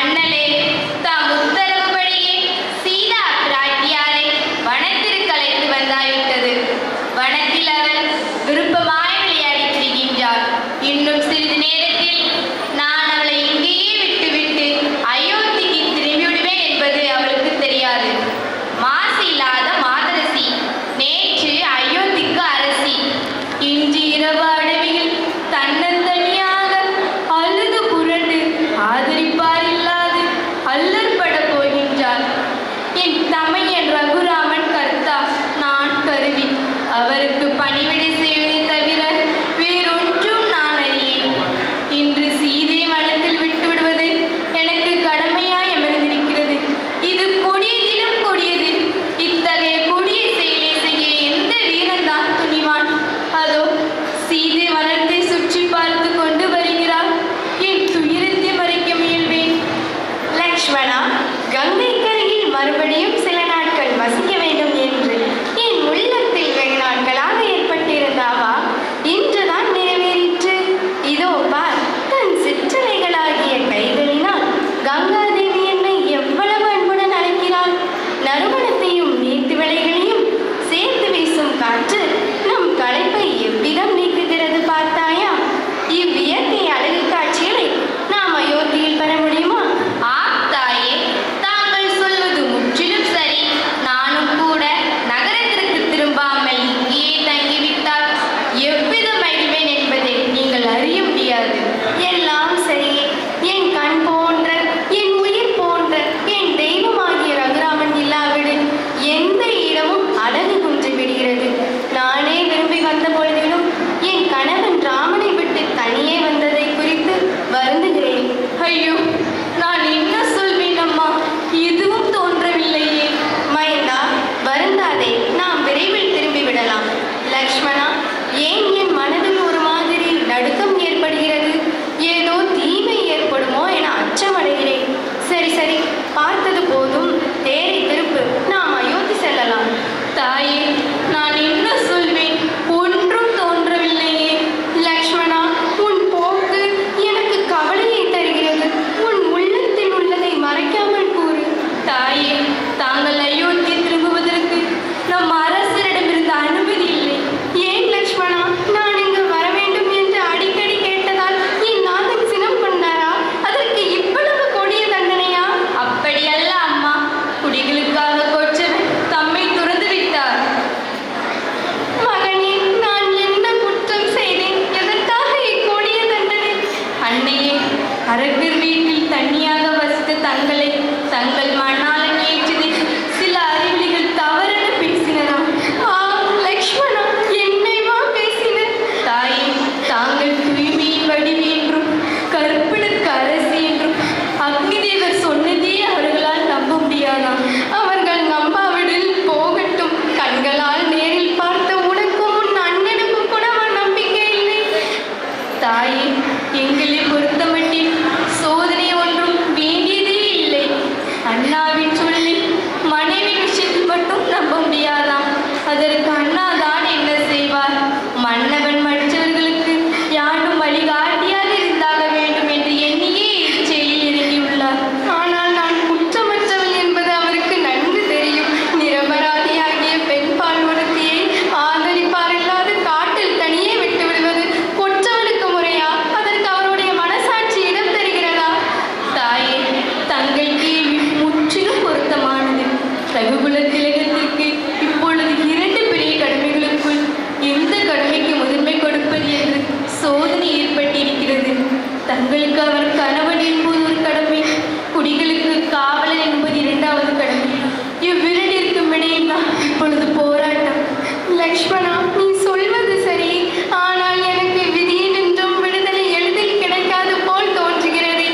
அண்ணலே தாம் உத்தரவுபடியே சீதா பிராட்டியாரை வனத்திற்கு அழைத்து வந்தாய்விட்டது. வனத்தில் அவர் விருப்பமாய் விளையாடி திரிகின்றார். இன்னும் சிறிது நேரத்தில் நான் அவளை இங்கேயே விட்டுவிட்டு அயோத்திக்கு திரும்பிவிடுவேன் என்பது அவளுக்கு தெரியாது. மாசு இல்லாத மாதரசி, நேற்று அயோத்திக்கு அரசி, இன்று இரவு அடவியில் தன்னந்தனியாக அழுது புரண்டு ஆதரிப்பார் இல்லாது அல்லற்பட போகின்றார். என் தமையன் ரகுராமன் கர்த்தா, நான் கருவி. அவருக்கு பணிவிடை செய்வதை தவிர வேறொன்றும் நான் அறியேன். இன்று சீதை வனத்தில் விட்டுவிடுவதை எனக்கு கடமையாய் அமர்ந்திருக்கிறது. இது கொடியதிலும் கொடியது. இத்தகைய கொடிய செயலை செய்ய எந்த வீரன்தான் துணிவான்? அதோ சீதை வனத்தை சுற்றி பார்த்து கொண்டு வருகிறார். என் துயரத்தை மறைக்க முயல்வேன். லக்ஷ்மணா, கங்கை கரையில் மறுபடியும் சில நாட்கள் வசிக்க வேண்டும் என்று என் உள்ளத்தில் வெகு நாட்களாக ஏற்பட்டிருந்தாவா இன்றுதான் நிறைவேறிற்று. இதோ பார், தன் சிற்றலைகளாகிய கைகளினால் கங்காதேவி என்னை எவ்வளவு அன்புடன் அழைக்கிறாள். நறுமணத்தையும் நீர்த்து விளைகளையும் சேர்த்து வீசும் காற்று நம் களைப்பை எவ்விதம் நீக்குகிறது பார்த்தாயா? இவ்வியற்கை அழகு காட்சிகளை நாம் அயோத்தியில் பெற முடியுமா? தாயே, தாங்கள் சொல்வது முற்றிலும் சரி. நானும் கூட நகரத்திற்கு திரும்பாமல் இங்கேயே தங்கிவிட்டால் எவ்விதம் மகிழ்வேன் என்பதை நீங்கள் அறிய முடியாது. எல்லாம் சரி. என் கண் போன்ற, என் உயிர் போன்ற, என் தெய்வமாகிய ரகுராமன் இல்லாவிடில் எந்த இடமும் அழகு குன்றி விடுகிறது. நானே விரும்பி வந்த பொழுதிலும் என் கணவன் ராமனை விட்டு தனியே வந்ததை குறித்து வருந்துகிறேன். ஐயோ, நான் என்ன சொல்வேன் அம்மா? எதுவும் தோன்றவில்லையே. மைந்தா, வருந்தாதே. நாம் விரைவில் திரும்பி விடலாம். லக்ஷ்மணா, ஏன் என் மனதில் ஒரு மாதிரி நடுக்கம் ஏற்படுகிறது? ஏதோ தீமை ஏற்படுமோ என அச்சமடைகிறேன். சரி சரி, பார்த்தது போதும். தேரை திருப்பு, நாம் அயோத்தி செல்லலாம். தாயே, நான் என்ன சொல்வேன்? ஒன்றும் தோன்றவில்லையே. லக்ஷ்மணா, உன் போக்கு எனக்கு கவலையை தருகிறது. உன் உள்ளத்தில் உள்ளதை மறைக்காமல் கூறு. தாயே, தாங்கள் அயோத்தி திரும்புவதற்கு நம் அரசரிடமிருந்து அனுமதி இல்லை. ஏன் லக்ஷ்மணா, நான் இங்கு வர வேண்டும் என்று அடிக்கடி கேட்டதால் என் நாதன் சினம் கொண்டாரா? அதற்கு இவ்வளவு கொடிய தண்டனையா? அப்படியல்ல அம்மா. குடிகளுக்காக கொற்றவன் தம்மை துறந்து விட்டார். மகனே, நான் என்ன குற்றம் செய்தேன்? எதற்காக இக்கொடிய தண்டனை? அன்னையே, அரக்கர் வீட்டில் தனியாக வசித்த தங்களை தங்கள் மணாளன் ஏற்றதை சில அறிவிலிகள் தவறென பேசினராம். லக்ஷ்மணா, என்னைவா பேசின? தாயே, தாங்கள் தூய்மையின் வடிவு என்றும் கற்பனுக்கு அரசு என்றும் அக்னிதேவர் சொன்னதே அவர்களால் நம்ப முடியாதாம். அவர்கள் நம்பாவிடில் போகட்டும். கண்களால் நேரில் பார்த்த உனக்கும் உன் அண்ணனுக்கும் கூட நம்பிக்கை இல்லை. தாயே, எங்களை பொறுத்தமட்டில் சோதனை ஒன்றும் வேண்டியதே இல்லை. அண்ணாவின் சொல்லில் மனைவி விஷயத்தில் மட்டும் நம்ப முடியாதாம். அதற்கு அண்ணாதான் என்ன செய்வார்? மன்னவன் மற்றவர்களுக்கு யாரும் வழிகாட்டியாக இருந்தாக வேண்டும் என்று எண்ணியே இச்செயலில் இறங்கியுள்ளார். ஆனால் நான் குற்றமற்றவள் என்பது அவருக்கு நன்கு தெரியும். நிரபராதியாகிய பெண் பால் ஒருத்தியை ஆதரிப்பார் இல்லாது காட்டில் தனியே விட்டு விடுவது கொற்றவனுக்கு முறையா? அதற்கு அவருடைய மனசாட்சி இடம் தருகிறதா? தாயே, தங்கள் கேள்வி முற்றிலும் பொருத்தமானது. ரகுகுல திலகத்திற்கு இப்பொழுது 2 பெரிய கடமைகளுக்குள் எந்த கடமைக்கு முதன்மை கொடுப்பது என்று சோதனை ஏற்பட்டிருக்கிறது. தங்களுக்கு அவர் கணவன் என்பது ஒரு கடமை, குடிகளுக்கு காவலன் என்பது 2வது கடமை. இவ்விரண்டிற்கும் இடையில் தான் இப்பொழுது போராட்டம். லக்ஷ்மணா, நீ சொல்வது சரி. ஆனால் எனக்கு விதியினின்றும் விடுதலை எளிதில் கிடைக்காது போல் தோன்றுகிறது.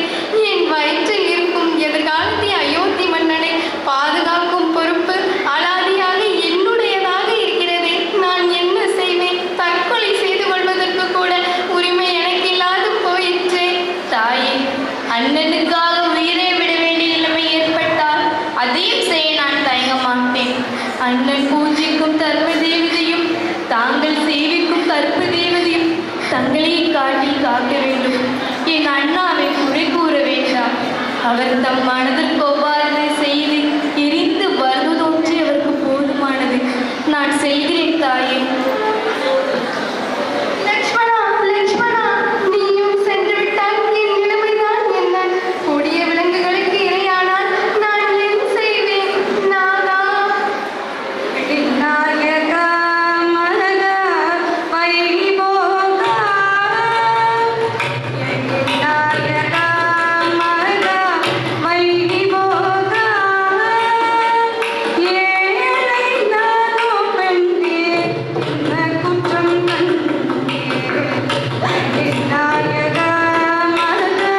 என் வயிற்றில் இருக்கும் எதிர்காலத்தை அயோத்தி மன்னனை பாதுகாக்கும் பொறுப்பு அலாதியாக என்னுடையதாக இருக்கிறது. நான் என்ன செய்வேன்? தற்கொலை செய்து கொள்வதற்கு கூட உரிமை எனக்கு இல்லாது போயிற்றே. தாயே, அண்ணனுக்காக உயிரை விட வேண்டிய நிலைமை ஏற்பட்டால் அதையும் செய்ய நான் தயங்க மாட்டேன். அண்ணன் பூஜைக்கும் தர்ம தேவதையும் தாங்கள் சேவிக்கும் கற்பு தேவதையும் தங்களை காட்டில் காக்க வேண்டும். என் அண்ணாவை குறை கூற வேண்டாம். அவர் தம் மனதில் கொவ்வாததை செய்து எரிந்து வருவதொன்றே அவருக்கு போதுமானது. நான் செல்கிறேன் தாயே. லக்ஷ்மணா, லக்ஷ்மணா, நீயும் சென்று விட்டால் என் நிலைமைதான் என்ன? கொடிய விலங்குகளுக்கு இரையானால் நான் என்ன செய்வேன்? நாதா. விநாயகா மலகா வைபோகா விநாயகா மலகா வைபோகா ஏழை நானோ பெண்ணே என்ன குற்றம் கண்டே விநாயகா மலகா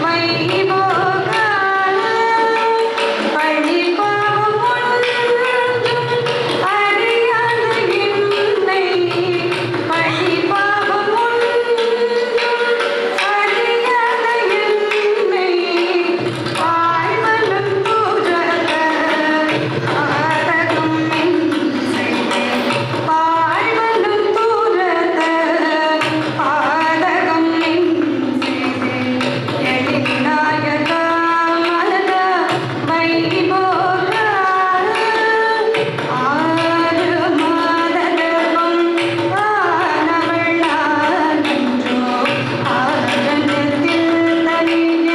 வைபோகா பழி பாவம் ஒன்றும் அறியாத என்னை பழி பாவம் ஒன்றும் அறியாத என்னை ஆழ்வனம் தூரக ஆரகம் செய்தேன் ஆழ்வனம் தூரக ஆரகம் செய்தேன் எழில்நாயகா மலகா வைபோகா ஆறு மாதகம் ஆனவள் நானன்றோ ஆரணத்தில் தனிய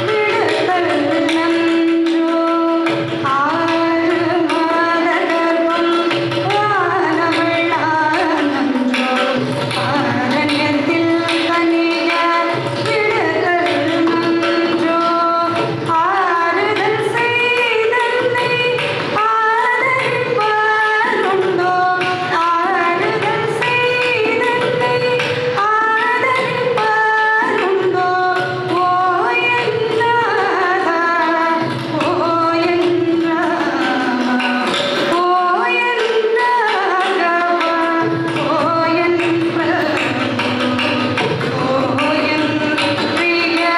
விடுதல் நன்றோ ஆறு மாதகம் ஆனவள் நானன்றோ ஆரண்யத்தில் தனிய விடுதல் நன்றோ ஆறுதல் செய்தன்னை ஆதரிப்பாருண்டோ ஆறுதல் செய்தன்னை ஆதரிப்பாருண்டோ ஓ என் நாதா ஓ என் ராமா ஓ என் ராகவா ஓ என் பிரபு ஓ என் பிரியா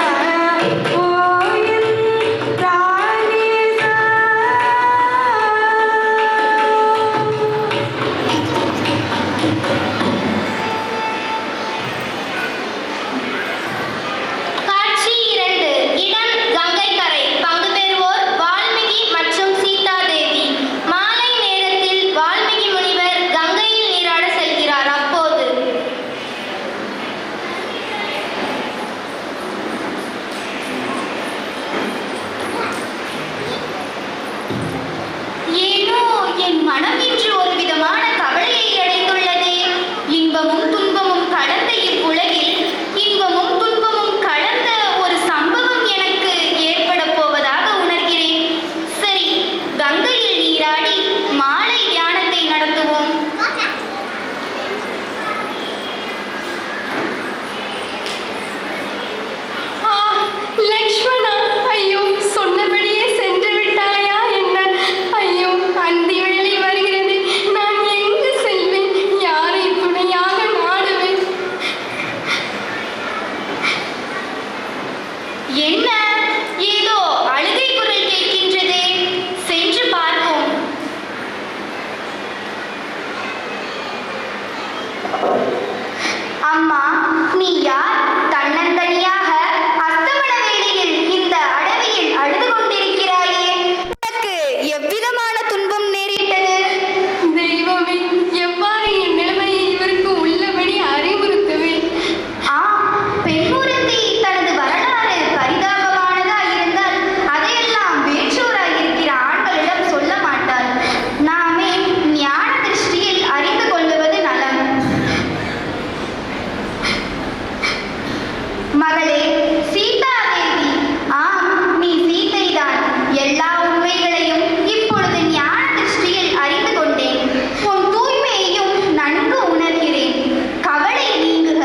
ஓ என் ராணிசா. காட்சி 2. இடம் கங்கை கரை. பங்கு பெறுவோர் வால்மீகி மற்றும் சீதாதேவி. மாலை நேரத்தில் வால்மீகி முனிவர் கங்கையில் நீராட செல்கிறார். அப்போது ஏனோ என் மனம் இன்று ஒரு விதமான கவலையை அடைந்துள்ளதே. இன்பமும் துன்பமும் கடந்த இவ்வுலகில் இன்பமும் துன்பமும் கடந்த ஒரு சம்பவம் எனக்கு ஏற்பட போவதாக உணர்கிறேன். சரி, கங்கையில் நீராடி மாலை தியானத்தை நடத்துவோம். ஆ, லக்ஷ்மணா, ஐயோ, சொன்னபடியே சென்று விட்டாயா என்ன? ஐயோ, அந்தி வேளை வருகிறது. நான் எங்கு செல்வேன்? யாரை துணையாக நாடுவேன்? என்ன, ஏதோ அழுகை குரல் கேட்கின்றதே. சென்று பார்ப்போம். அம்மா, நீ யார்? தன்னந்தனியாக அஸ்தமன வேளையில் இந்த அடவியில் அழுது கொண்டிருக்கிறாயே. உனக்கு எவ்விதமான துன்பம் நேரிட்டது? தெய்வமே, எவ்வாறு என் நிலைமையை இவருக்கு உள்ளபடி அறிவுறுத்துவேன்? பெண்ணுறுத்தி தனது வரலாறு பரிதாபமானதாய் இருந்தால் அதையெல்லாம் வேற்றோராயிருக்கிற ஆண்களிடம் சொல்ல மாட்டாள். நாமே ஞான திருஷ்டியில் அறிந்து கொள்ளுவது நலம். மகளே சீதாதேவி, ஆம், நீ சீதைதான். எல்லா உண்மைகளையும் இப்பொழுது ஞான திருஷ்டியில் அறிந்து கொண்டேன். உன் தூய்மையையும் நன்கு உணர்கிறேன். கவலை நீங்குக.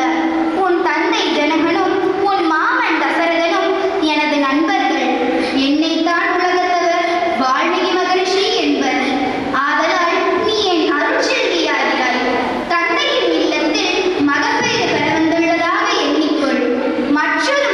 உன் தந்தை ஜனகனும் உன் மாமன் தசரதனும் எனது நண்பர்கள். என்னைத்தான் உலகத்தவர் வால்மீகி மகரிஷி என்பர். ஆதலால் நீ என் அருட்செல்வியாகிறாய். தந்தையின் இல்லத்தில் மகப்பேறு பெற வந்துள்ளதாக எண்ணிக்கொள். மற்றொரு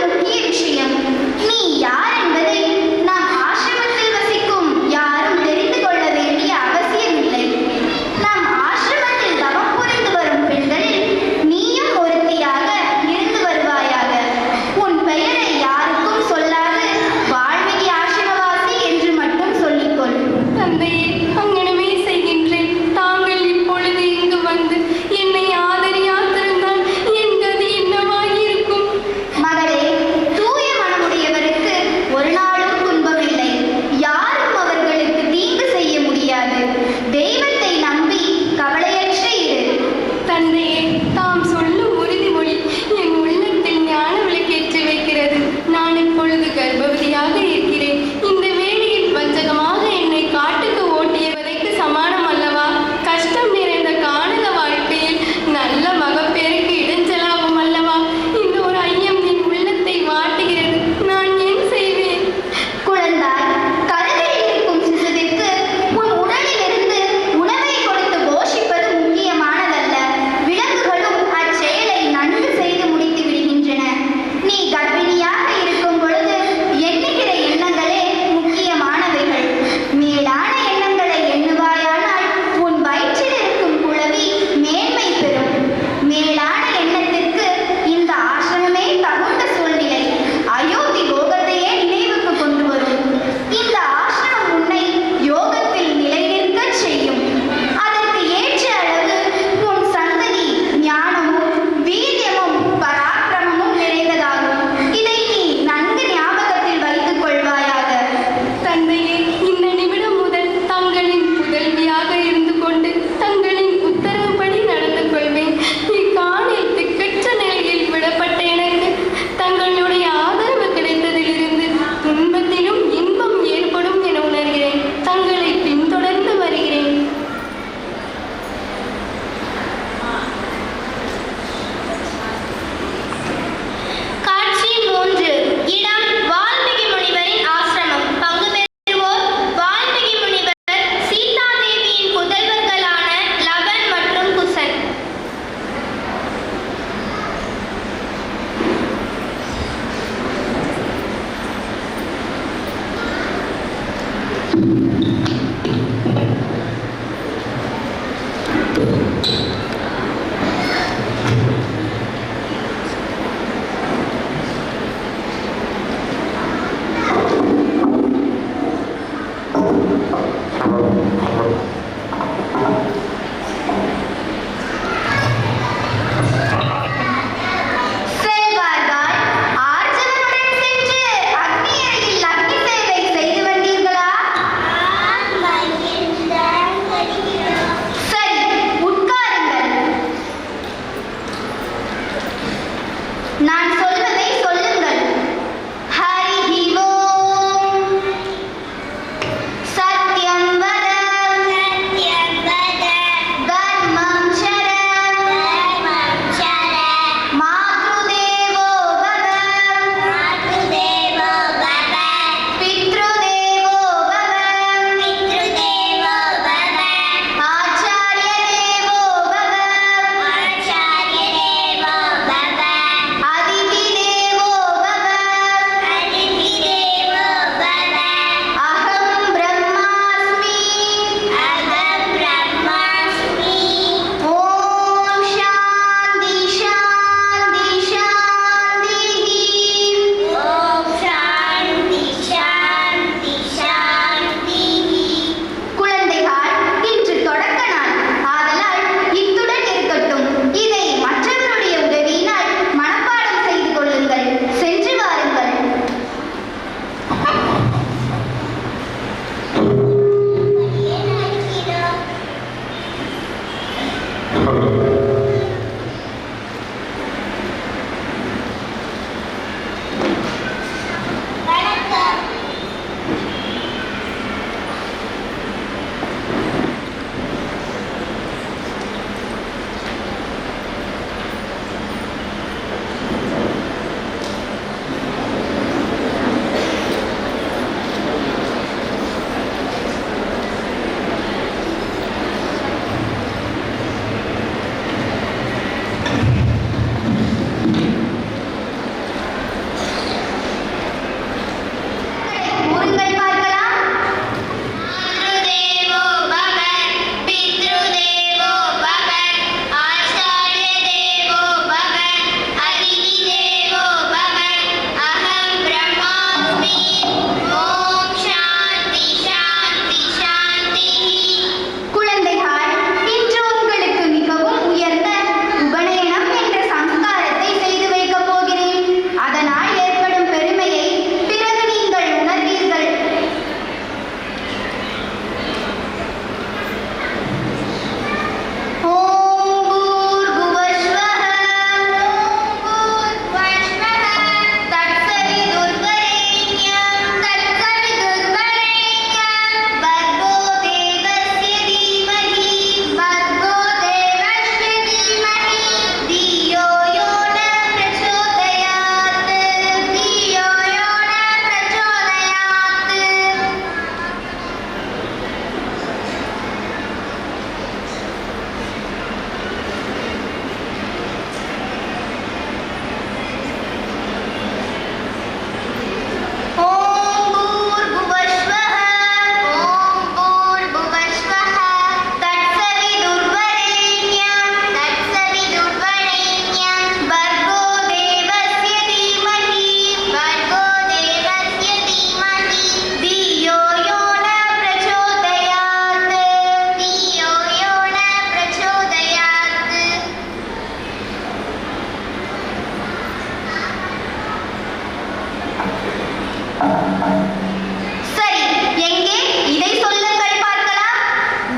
சரி, எங்கே இதை சொல்லுங்கள் பார்க்கலாம்.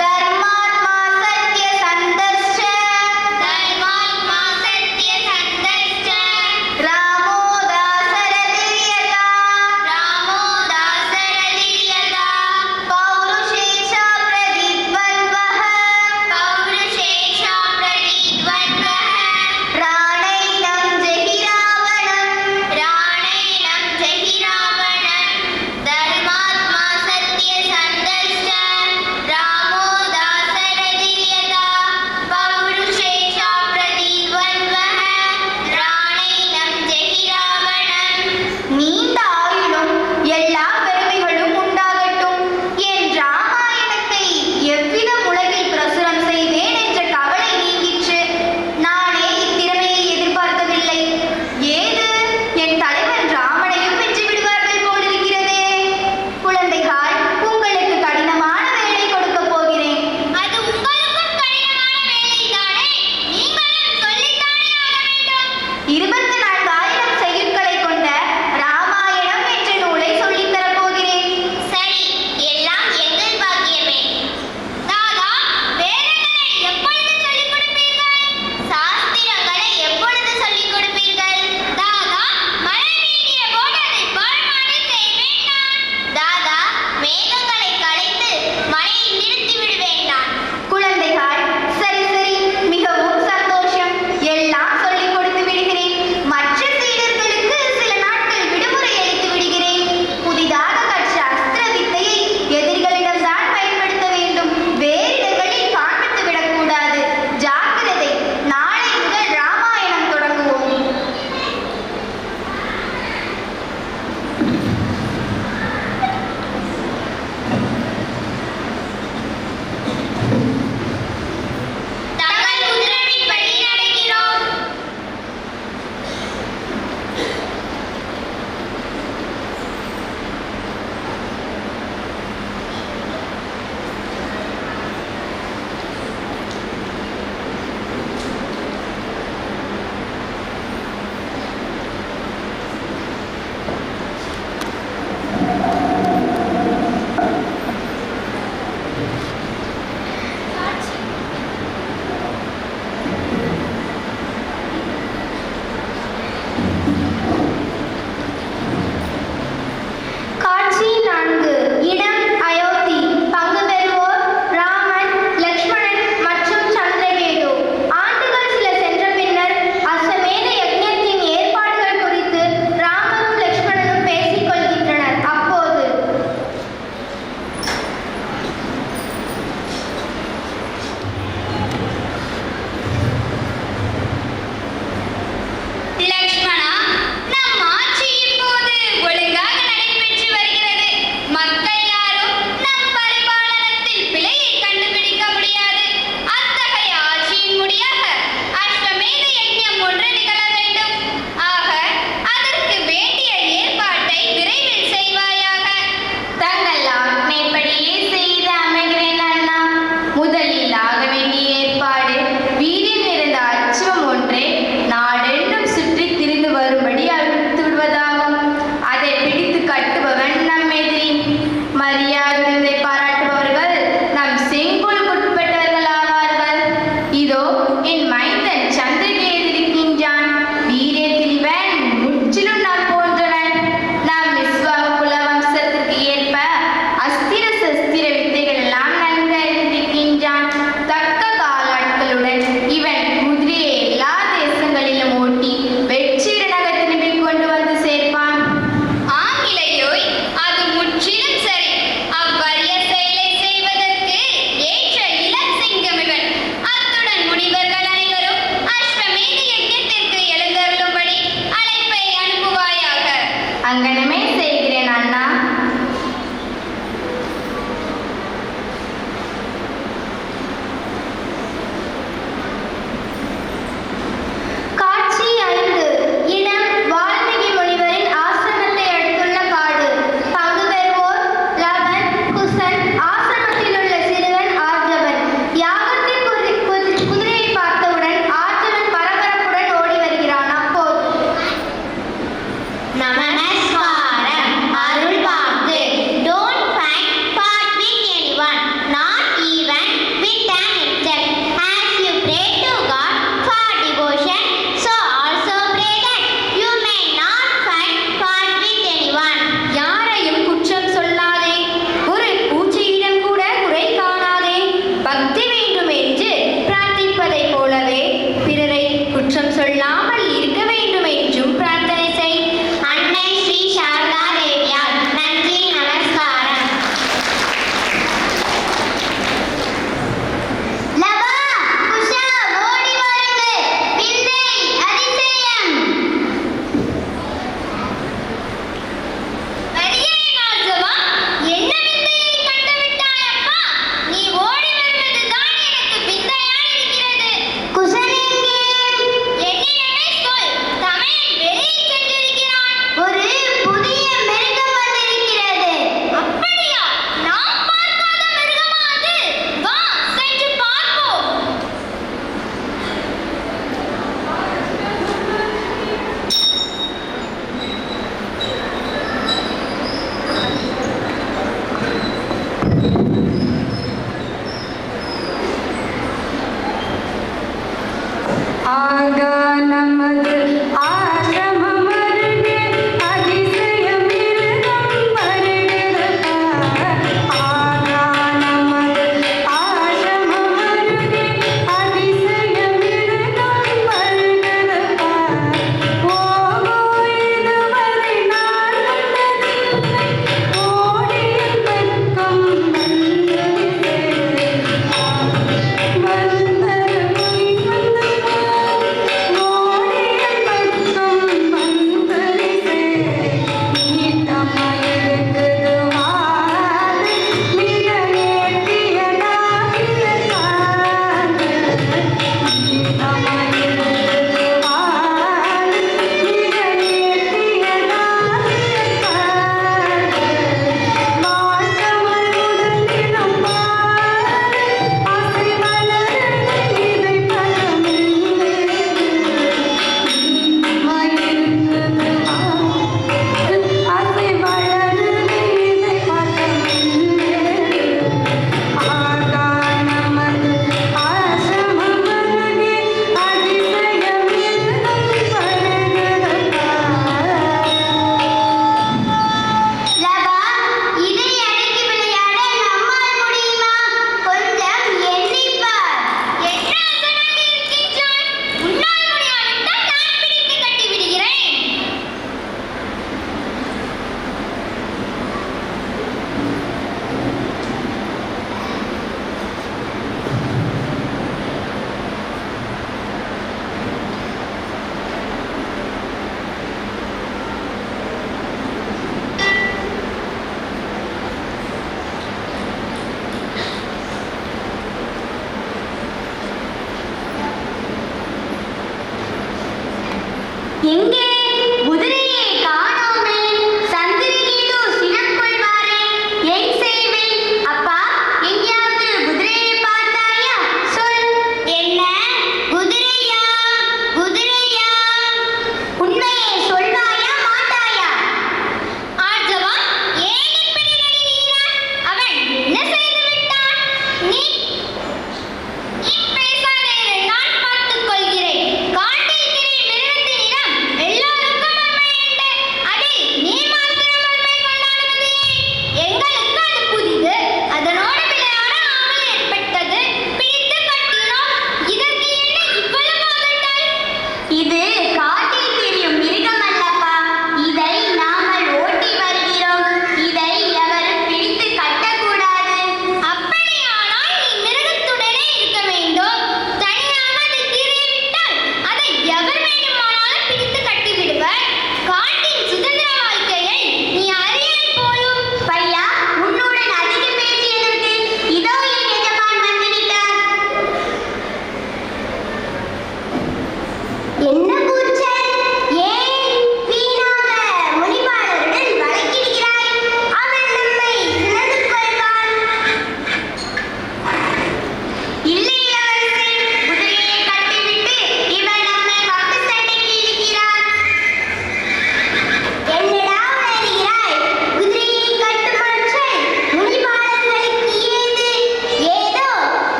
தர்மாத்மா சத்ய சந்தர்ஷ தர்மாத்மா சத்ய சந்தர்ஷ ராமோ தாசரதிர்யதா ராமோ தாசரதிர்யதா பௌருஷேஷா பிரதித்வன்வஹ பௌருஷேஷா பிரதித்வன்வஹ ராணைனம் ஜெஹி ராவணம் ராணைனம் ஜெஹி ராவணம்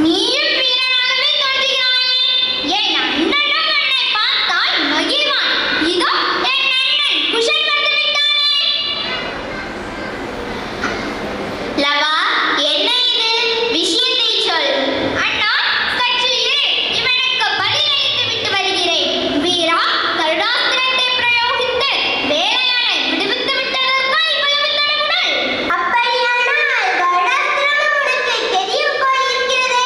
நீயும் வீரனாகவே தோன்றுகிறாயே. என் அண்ணனும் உன்னை பார்த்தால் மகிழ்வான். இதோ என் அண்ணன் குஷன் வந்து விட்டானே. லவா, என்ன இது? விஷயத்தை சொல். அண்ணா, சற்று இரு. இவனுக்கு பதிலளித்து விட்டு வருகிறேன். வீரா, கருடாஸ்திரத்தை பிரயோகித்து வேலையானை விடுவித்து விட்டதற்கா இவ்வளவு தடபுடல்? அப்படியானால் கருடாஸ்திரமும் உனக்கு தெரியும் போல் இருக்கிறதே.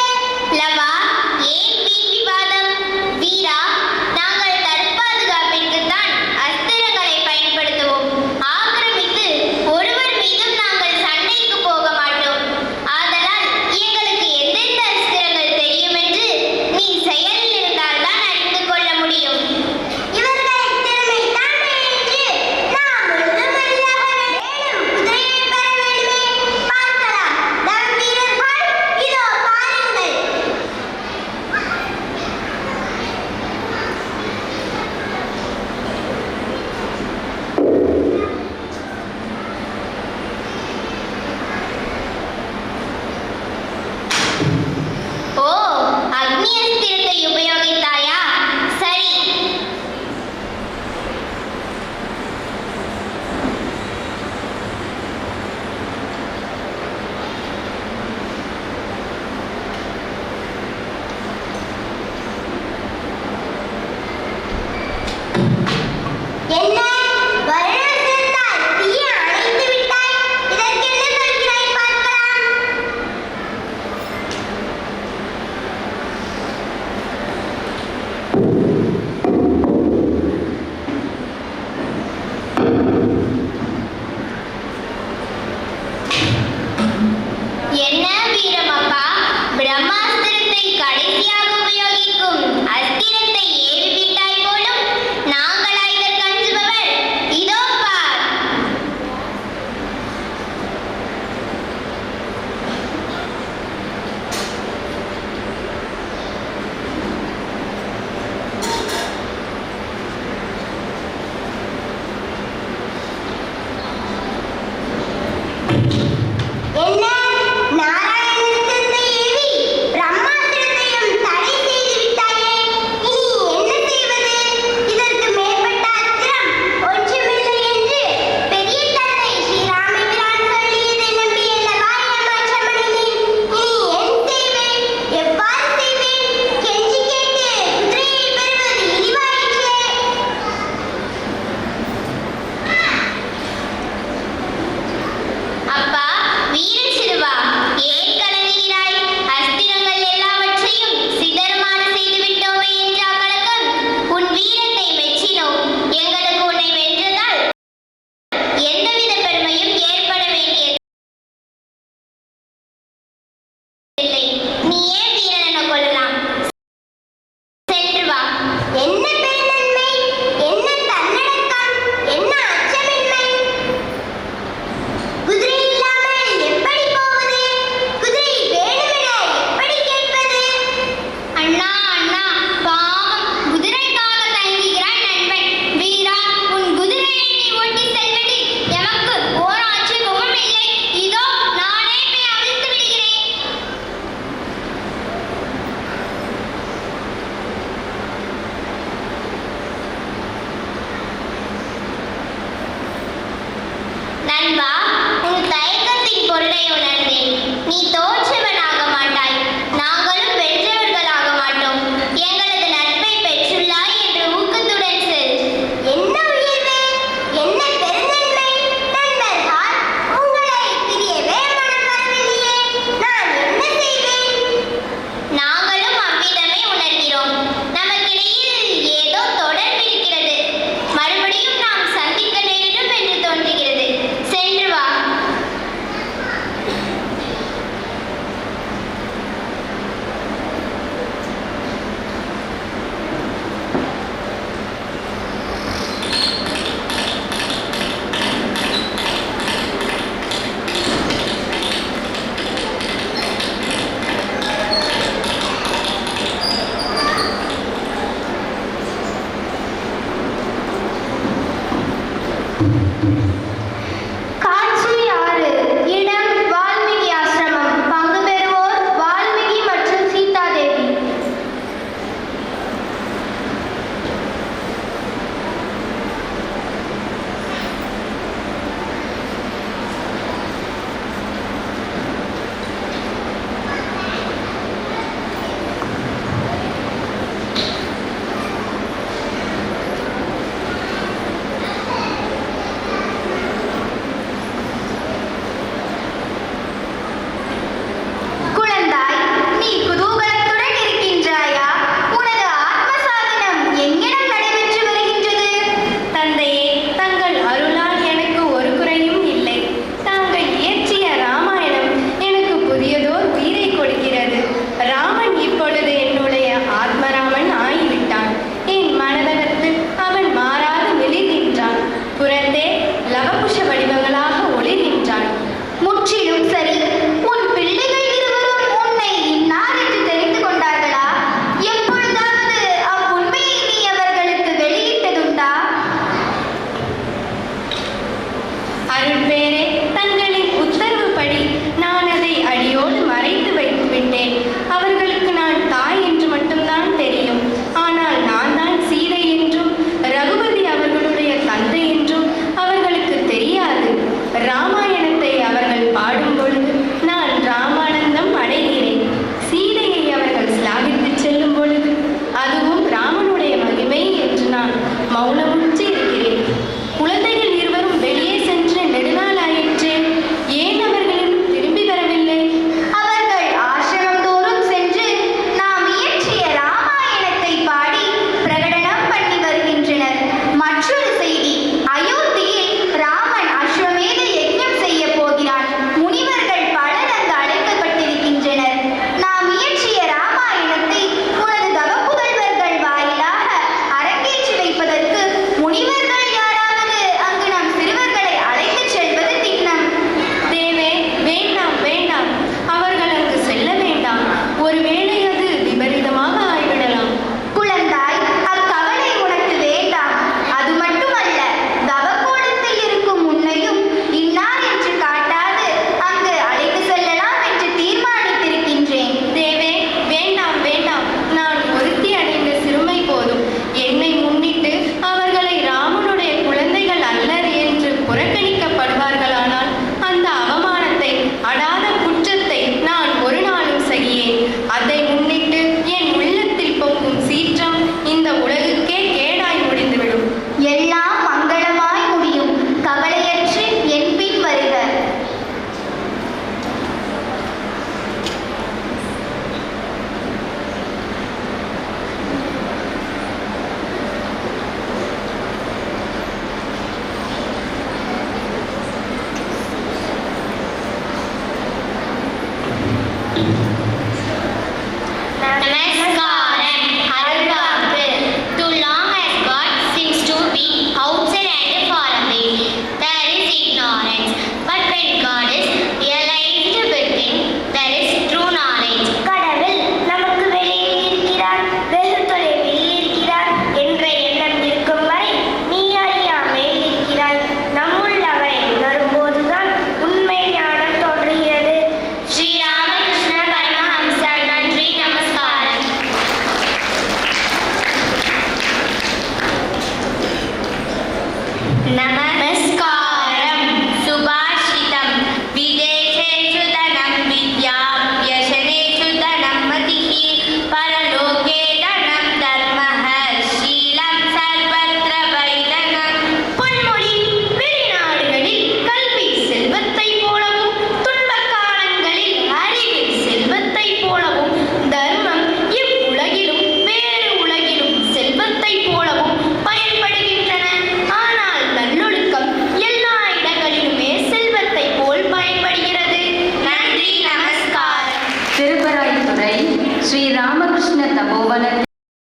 தபோவனத்தில்